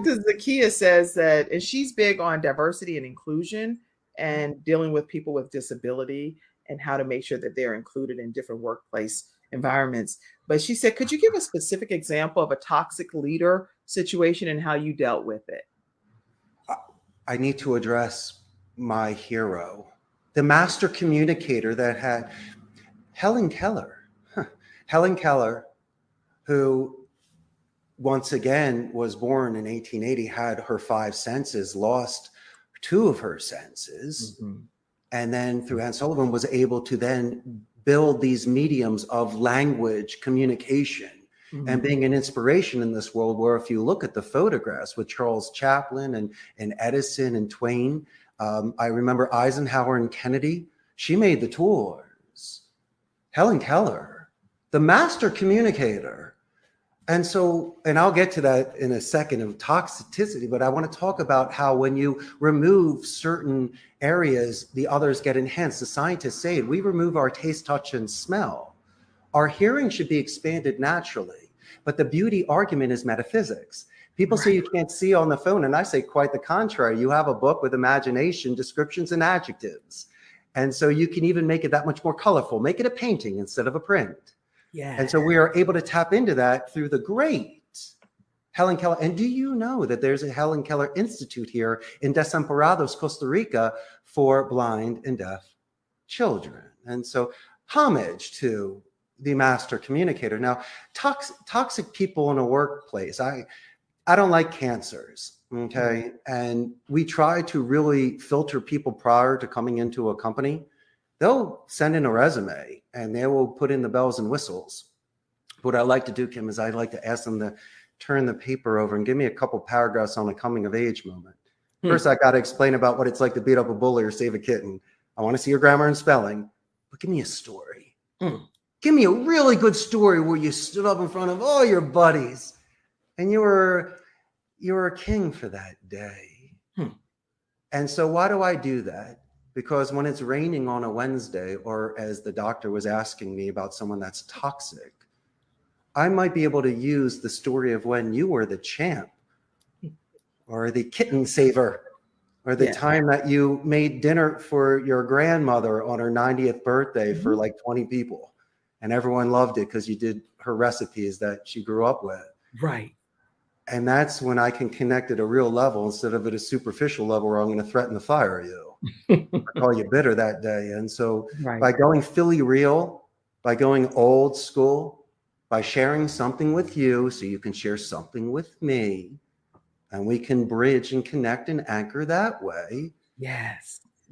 Dr. Zakia says that, and she's big on diversity and inclusion and dealing with people with disability and how to make sure that they're included in different workplace environments. But she said, could you give a specific example of a toxic leader situation and how you dealt with it? I need to address my hero, the master communicator that had Helen Keller. Helen Keller, who once again was born in 1880, had her five senses, lost two of her senses, and then through Anne Sullivan was able to then build these mediums of language communication and being an inspiration in this world where if you look at the photographs with Charles Chaplin and Edison and Twain, I remember Eisenhower and Kennedy, she made the tours. Helen Keller, the master communicator. And so, and I'll get to that in a second of toxicity, but I want to talk about how when you remove certain areas, the others get enhanced. The scientists say we remove our taste, touch, and smell. Our hearing should be expanded naturally, but the beauty argument is metaphysics. People say you can't see on the phone, and I say quite the contrary. You have a book with imagination, descriptions, and adjectives. And so you can even make it that much more colorful. Make it a painting instead of a print. Yeah. And so we are able to tap into that through the great Helen Keller. And do you know that there's a Helen Keller Institute here in Desamparados, Costa Rica, for blind and deaf children? And so homage to the master communicator. Now, toxic people in a workplace. I don't like cancers, okay? And we try to really filter people prior to coming into a company. They'll send in a resume and they will put in the bells and whistles. What I like to do, Kim, is I like to ask them to turn the paper over and give me a couple paragraphs on a coming of age moment. First, I got to explain about what it's like to beat up a bully or save a kitten. I want to see your grammar and spelling, but give me a story. Give me a really good story where you stood up in front of all your buddies and you were a king for that day. And so why do I do that? Because when it's raining on a Wednesday, or as the doctor was asking me about someone that's toxic, I might be able to use the story of when you were the champ or the kitten saver, or the time that you made dinner for your grandmother on her 90th birthday for like 20 people. And everyone loved it because you did her recipes that she grew up with. Right. And that's when I can connect at a real level instead of at a superficial level where I'm going to threaten to fire you. I call you bitter that day. And so by going Philly real, by going old school, by sharing something with you so you can share something with me, and we can bridge and connect and anchor that way. Yes.